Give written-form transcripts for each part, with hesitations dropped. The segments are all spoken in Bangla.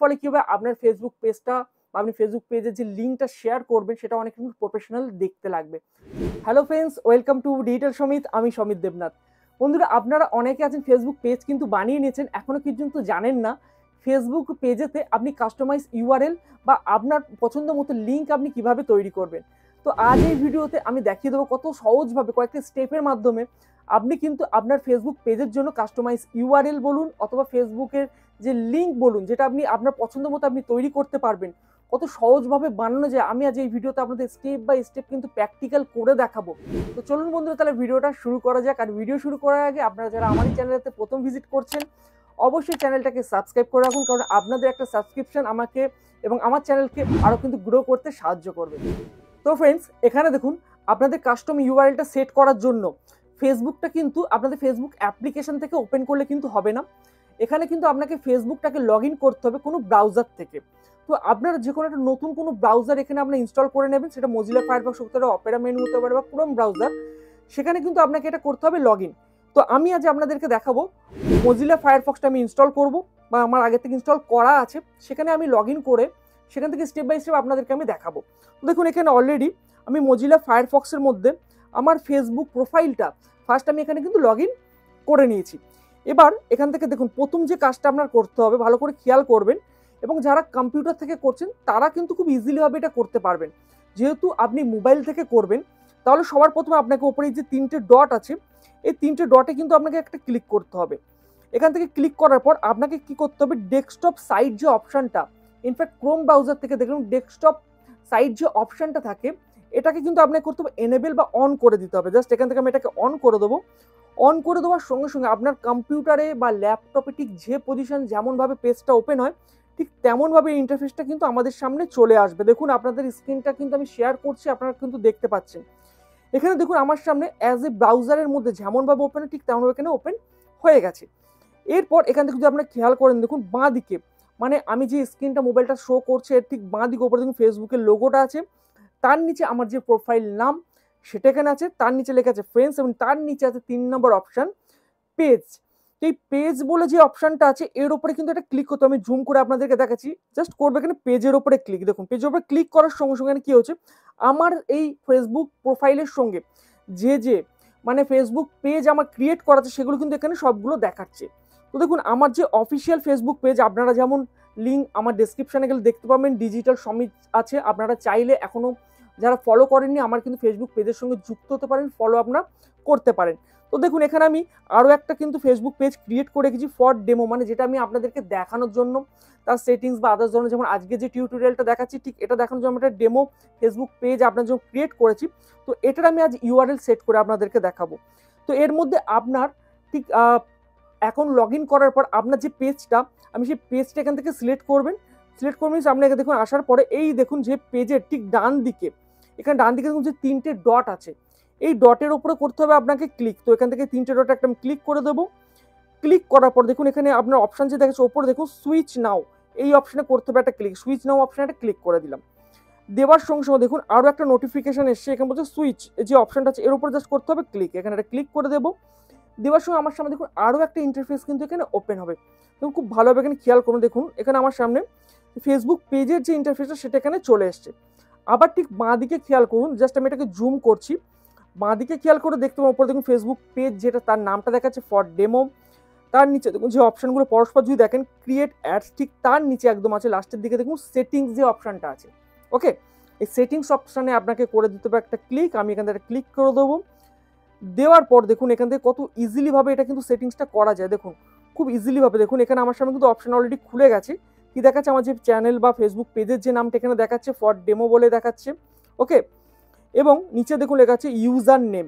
ফলে কি হবে, আপনার ফেসবুক পেজটা বা আপনি ফেসবুক পেজের যে লিঙ্কটা শেয়ার করবেন সেটা অনেক কিন্তু প্রফেশনাল দেখতে লাগবে। Hello friends, welcome to digital Samit. আমি সমিত দেবনাথ। বন্ধুরা, আপনারা অনেকে আছেন ফেসবুক পেজ কিন্তু বানিয়ে নিয়েছেন, এখনো কিন্তু জানেন না ফেসবুক পেজেতে আপনি কাস্টমাইজ ইউআরএল বা আপনার পছন্দ মতো লিঙ্ক আপনি কিভাবে তৈরি করবেন। তো আজ এই ভিডিওতে আমি দেখিয়ে দেবো কত সহজভাবে কয়েকটি স্টেপের মাধ্যমে আপনি কিন্তু আপনার ফেসবুক পেজের জন্য কাস্টমাইজ ইউআরএল বলুন অথবা ফেসবুকের যে লিঙ্ক বলুন, যেটা আপনি আপনার পছন্দ মতো আপনি তৈরি করতে পারবেন, কত সহজভাবে বানানো যায় আমি আজ এই ভিডিওতে আপনাদের স্টেপ বাই স্টেপ কিন্তু প্র্যাকটিক্যাল করে দেখাবো। তো চলুন বন্ধুরা, তাহলে ভিডিওটা শুরু করা যাক। আর ভিডিও শুরু করার আগে আপনারা যারা আমার এই চ্যানেলটাতে প্রথম ভিজিট করছেন, অবশ্যই চ্যানেলটাকে সাবস্ক্রাইব করে রাখুন, কারণ আপনাদের একটা সাবস্ক্রিপশন আমাকে এবং আমার চ্যানেলকে আরও কিন্তু গ্রো করতে সাহায্য করবে। তো ফ্রেন্ডস, এখানে দেখুন আপনাদের কাস্টম ইউআরএলটা সেট করার জন্য ফেসবুকটা কিন্তু আপনাদের ফেসবুক অ্যাপ্লিকেশন থেকে ওপেন করলে কিন্তু হবে না। এখানে কিন্তু আপনাকে ফেসবুকটাকে লগ ইন করতে হবে কোনো ব্রাউজার থেকে। তো আপনারা যে কোনো একটা নতুন কোনো ব্রাউজার এখানে আপনারা ইনস্টল করে নেবেন, সেটা মজিলা ফায়ারফক্স হতে পারে, অপেরা মেনু হতে পারে বা ক্রোম ব্রাউজার। সেখানে কিন্তু আপনাকে এটা করতে হবে লগ ইন। তো আমি আজ আপনাদেরকে দেখাবো মজিলা ফায়ারফক্সটা আমি ইনস্টল করব বা আমার আগে থেকে ইনস্টল করা আছে, সেখানে আমি লগ ইন করে সেখান থেকে স্টেপ বাই স্টেপ আপনাদেরকে আমি দেখাবো। তো দেখুন, এখানে অলরেডি আমি মজিলা ফায়ারফক্সের মধ্যে আমার ফেসবুক প্রোফাইলটা ফার্স্ট আমি এখানে কিন্তু লগ ইন করে নিয়েছি। এবার এখান থেকে দেখুন প্রথম যে কাজটা আপনার করতে হবে, ভালো করে খেয়াল করবেন, এবং যারা কম্পিউটার থেকে করছেন তারা কিন্তু খুব ইজিলিভাবে এটা করতে পারবেন। যেহেতু আপনি মোবাইল থেকে করবেন, তাহলে সবার প্রথমে আপনাকে ওপরে যে তিনটে ডট আছে, এই তিনটে ডটে কিন্তু আপনাকে একটা ক্লিক করতে হবে। এখান থেকে ক্লিক করার পর আপনাকে কি করতে হবে, ডেস্কটপ সাইট যে অপশানটা, ইনফ্যাক্ট ক্রোম ব্রাউজার থেকে দেখুন ডেস্কটপ সাইট যে অপশানটা থাকে, এটাকে কিন্তু আপনাকে করতে হবে এনেবেল বা অন করে দিতে হবে। জাস্ট এখান থেকে আমি এটাকে অন করে দেবো। অন করে দেওয়ার সঙ্গে সঙ্গে আপনার কম্পিউটারে বা ল্যাপটপে ঠিক যে পজিশন যেমনভাবে পেজটা ওপেন হয়, ঠিক তেমনভাবে ইন্টারফেসটা কিন্তু আমাদের সামনে চলে আসবে। দেখুন আপনাদের স্ক্রিনটা কিন্তু আমি শেয়ার করছি, আপনারা কিন্তু দেখতে পাচ্ছেন। এখানে দেখুন আমার সামনে অ্যাজ এ ব্রাউজারের মধ্যে যেমনভাবে ওপেন হয় ঠিক তেমনভাবে এখানে ওপেন হয়ে গেছে। এরপর এখান থেকে যদি আপনারা খেয়াল করেন, দেখুন বাঁ দিকে, মানে আমি যে স্ক্রিনটা মোবাইলটা শো করছে এর ঠিক বাঁ দিকে ওপরে দেখুন ফেসবুকের লোগোটা আছে, তার নিচে আমার যে প্রোফাইল নাম সেটা এখানে আছে, তার নিচে লেখা আছে ফ্রেন্ডস, এবং তার নিচে আছে 3 নম্বর অপশান পেজ। এই পেজ বলে যে অপশানটা আছে এর উপরে কিন্তু এটা ক্লিক করতে, আমি জুম করে আপনাদেরকে দেখাচ্ছি। জাস্ট করবে এখানে পেজের উপরে ক্লিক। দেখুন পেজের উপরে ক্লিক করার সঙ্গে সঙ্গে কি হচ্ছে, আমার এই ফেসবুক প্রোফাইলের সঙ্গে যে মানে ফেসবুক পেজ আমার ক্রিয়েট করা আছে সেগুলো কিন্তু এখানে সবগুলো দেখাচ্ছে। তো দেখুন আমার যে অফিসিয়াল ফেসবুক পেজ, আপনারা যেমন লিঙ্ক আমার ডেসক্রিপশনে গেলে দেখতে পাবেন, ডিজিটাল সমিত আছে। আপনারা চাইলে এখনও যারা ফলো করেননি আমার কিন্তু ফেসবুক পেজের সঙ্গে যুক্ত হতে পারেন, ফলো আপনারা করতে পারেন। তো দেখুন এখানে আমি আরও একটা কিন্তু ফেসবুক পেজ ক্রিয়েট করে রেখেছি ফর ডেমো, মানে যেটা আমি আপনাদেরকে দেখানোর জন্য তার সেটিংস বা আদার্স ধরনের, যেমন আজকে যে টিউটোরিয়ালটা দেখাচ্ছি ঠিক এটা দেখানোর জন্য একটা ডেমো ফেসবুক পেজ আপনার জন্য ক্রিয়েট করেছি। তো এটার আমি আজ ইউআরএল সেট করে আপনাদেরকে দেখাবো। তো এর মধ্যে আপনার ঠিক এখন লগ ইন করার পর আপনার যে পেজটা, আমি সেই পেজটা এখান থেকে সিলেক্ট করবেন। সিলেক্ট করবেন আপনাকে দেখুন আসার পরে এই দেখুন যে পেজের ঠিক ডান দিকে, এখানে ডান দিকে দেখুন যে তিনটে ডট আছে, এই ডটের উপরে করতে হবে আপনাকে ক্লিক। তো এখান থেকে তিনটে ডট একটা আমি ক্লিক করে দেবো। ক্লিক করার পর দেখুন এখানে আপনার অপশান যে দেখাচ্ছে ওপরে দেখুন সুইচ নাও, এই অপশানে করতে হবে একটা ক্লিক। সুইচ নাও অপশানে একটা ক্লিক করে দিলাম। দেওয়ার সঙ্গে সঙ্গে দেখুন আরও একটা নোটিফিকেশান এসছে, এখানে বলছে সুইচ যে অপশানটা আছে এর উপরে জাস্ট করতে হবে ক্লিক। এখানে একটা ক্লিক করে দেবো। দেওয়ার সঙ্গে আমার সামনে দেখুন আরও একটা ইন্টারফেস কিন্তু এখানে ওপেন হবে। দেখুন খুব ভালোভাবে এখানে খেয়াল করুন, দেখুন এখানে আমার সামনে ফেসবুক পেজের যে ইন্টারফেসটা সেটা এখানে চলে এসছে। আবার ঠিক বাঁ দিকে খেয়াল করুন, জাস্ট আমি এটাকে জুম করছি, বাঁ দিকে খেয়াল করে দেখতে পাবো ওপরে দেখুন ফেসবুক পেজ যেটা তার নামটা দেখাচ্ছে ফর ডেমো, তার নিচে দেখুন যে অপশানগুলো পরস্পর যদি দেখেন ক্রিয়েট অ্যাডস, ঠিক তার নিচে একদম আছে লাস্টের দিকে দেখুন সেটিংস যে অপশানটা আছে। ওকে, এই সেটিংস অপশানে আপনাকে করে দিতে হবে একটা ক্লিক। আমি এখান থেকে ক্লিক করে দেবো। দেওয়ার পর দেখুন এখান থেকে কত ইজিলিভাবে এটা কিন্তু সেটিংসটা করা যায়। দেখুন খুব ইজিলিভাবে, দেখুন এখানে আমার সামনে কিন্তু অপশান অলরেডি খুলে গেছে। কি দেখাচ্ছে, আমার যে চ্যানেল বা ফেসবুক পেজের যে নামটা এখানে দেখাচ্ছে ফর ডেমো বলে দেখাচ্ছে। ওকে, এবং নিচে দেখুন লেখা আছে ইউজার নেম।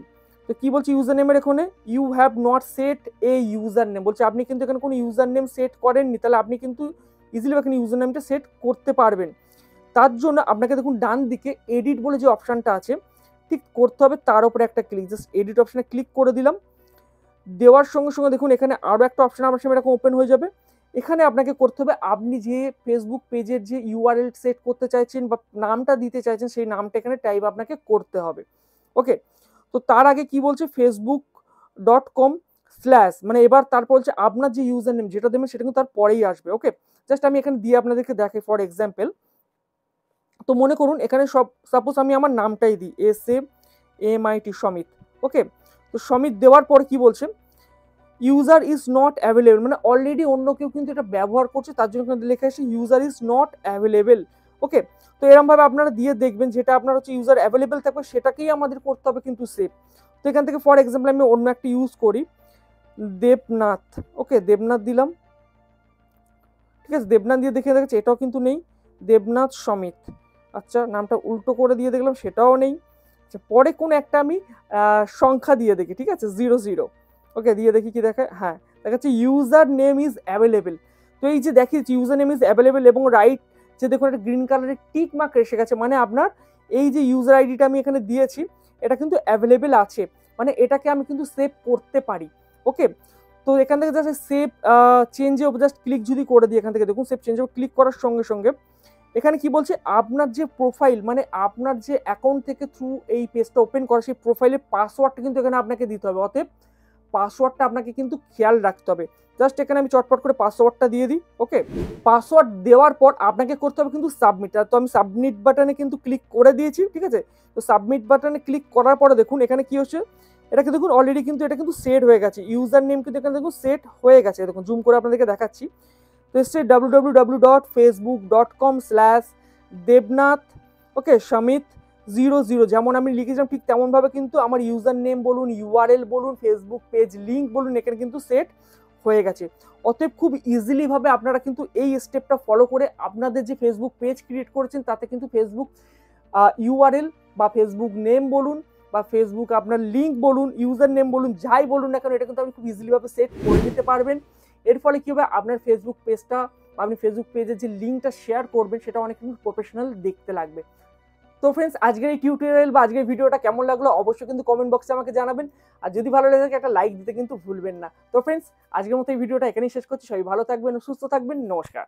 তো কী বলছে ইউজার নেমের, এখানে you have not set a user name বলছে, আপনি কিন্তু এখানে কোনো ইউজার নেম সেট করেননি, তাহলে আপনি কিন্তু ইজিলি এখানে ইউজার নেমটা সেট করতে পারবেন। তার জন্য আপনাকে দেখুন ডান দিকে এডিট বলে যে অপশানটা আছে ঠিক করতে হবে, তার উপরে একটা ক্লিক। জাস্ট এডিট অপশানে ক্লিক করে দিলাম। দেওয়ার সঙ্গে সঙ্গে দেখুন এখানে আরও একটা অপশান আমার সামনে এরকম ওপেন হয়ে যাবে। এখানে আপনাকে করতে হবে আপনি যে ফেসবুক পেজের যে ইউআরএল সেট করতে চাইছেন বা নামটা দিতে চাইছেন সেই নামটা এখানে টাইপ আপনাকে করতে হবে। ওকে, তো তার আগে কি বলছে, facebook.com স্ল্যাশ, মানে এবার তারপর হচ্ছে আপনার যে ইউজার নেম যেটা দেবেন সেটা কিন্তু তার পরেই আসবে। ওকে, জাস্ট আমি এখানে দিয়ে আপনাদেরকে দেখাই ফর এক্সাম্পল। তো মনে করুন এখানে সাপোজ আমি আমার নামটাই দিই SAMIT সমিত। ওকে, তো সমিত দেওয়ার পর কি বলছে, ইউজার ইজ নট অ্যাভেলেবল, মানে অলরেডি অন্য কেউ কিন্তু এটা ব্যবহার করছে, তার জন্য কিন্তু লেখা আছে ইউজার ইজ নট অ্যাভেলেবল। ওকে, তো এরকমভাবে আপনারা দিয়ে দেখবেন যেটা আপনার হচ্ছে ইউজার অ্যাভেলেবল থাকবে সেটাকেই আমাদের করতে হবে কিন্তু সেভ। তো এখান থেকে ফর এক্সাম্পল আমি অন্য একটা ইউজ করি, দেবনাথ। ওকে, দেবনাথ দিলাম, ঠিক আছে, দেবনাথ দিয়ে দেখে দেখেছি এটাও কিন্তু নেই, দেবনাথ সমিত। আচ্ছা, নামটা উল্টো করে দিয়ে দেখলাম সেটাও নেই। আচ্ছা, পরে কোন একটা আমি সংখ্যা দিয়ে দেখি, ঠিক আছে, 00। ওকে, দিয়ে দেখি কি দেখায়, হ্যাঁ দেখাচ্ছে ইউজার নেম ইজ অ্যাভেলেবেল। তো এই যে দেখিয়েছি ইউজার নেম ইজ অ্যাভেলেবেল এবং রাইট যে দেখুন একটা গ্রিন কালারের টিক মার্ক এসে গেছে, মানে আপনার এই যে ইউজার আইডিটা আমি এখানে দিয়েছি এটা কিন্তু অ্যাভেলেবেল আছে, মানে এটাকে আমি কিন্তু সেভ করতে পারি। ওকে, তো এখান থেকে জাস্ট সেভ চেঞ্জে জাস্ট ক্লিক যদি করে দিই, এখান থেকে দেখুন সেভ চেঞ্জে ক্লিক করার সঙ্গে সঙ্গে এখানে কি বলছে, আপনার যে প্রোফাইল মানে আপনার যে অ্যাকাউন্ট থেকে থ্রু এই পেজটা ওপেন করা সেই প্রোফাইলের পাসওয়ার্ডটা কিন্তু এখানে আপনাকে দিতে হবে। অতএব পাসওয়ার্ডটা আপনাকে কিন্তু খেয়াল রাখতে হবে। জাস্ট এখানে আমি চটপট করে পাসওয়ার্ডটা দিয়ে দিই। ওকে, পাসওয়ার্ড দেওয়ার পর আপনাকে করতে হবে কিন্তু সাবমিট। তো আমি সাবমিট বাটনে কিন্তু ক্লিক করে দিয়েছি, ঠিক আছে। তো সাবমিট বাটনে ক্লিক করার পরে দেখুন এখানে কি হচ্ছে, এটাকে দেখুন অলরেডি কিন্তু এটা কিন্তু সেট হয়ে গেছে, ইউজার নেম কিন্তু এখানে দেখুন সেট হয়ে গেছে। দেখুন জুম করে আপনাদেরকে দেখাচ্ছি, তো এসছে www.facebook.com/দেবনাথ ওকে সমিত 00, যেমন আমি লিখেছিলাম ঠিক তেমনভাবে কিন্তু আমার ইউজার নেম বলুন, ইউআরএল বলুন, ফেসবুক পেজ লিঙ্ক বলুন, এখানে কিন্তু সেট হয়ে গেছে। অতএব খুব ইজিলি ভাবে আপনারা কিন্তু এই স্টেপটা ফলো করে আপনাদের যে ফেসবুক পেজ ক্রিয়েট করেছেন তাতে কিন্তু ফেসবুক ইউআরএল বা ফেসবুক নেম বলুন বা ফেসবুক আপনার লিঙ্ক বলুন, ইউজার নেম বলুন, যাই বলুন না কেন এটা কিন্তু আপনি খুব ইজিলি ভাবে সেট করে নিতে পারবেন। এর ফলে কি হবে, আপনার ফেসবুক পেজটা আপনি ফেসবুক পেজের যে লিঙ্কটা শেয়ার করবেন সেটা অনেক কিন্তু প্রফেশনাল দেখতে লাগবে। তো ফ্রেন্ডস, আজকের এই টিউটোরিয়াল বা আজকের ভিডিওটা কেমন লাগলো অবশ্যই কিন্তু কমেন্ট বক্সে আমাকে জানাবেন, আর যদি ভালো লাগে একটা লাইক দিতে কিন্তু ভুলবেন না। তো ফ্রেন্ডস, আজকের মতো এই ভিডিওটা এখানেই শেষ করছি। সবাই ভালো থাকবেন, সুস্থ থাকবেন, নমস্কার।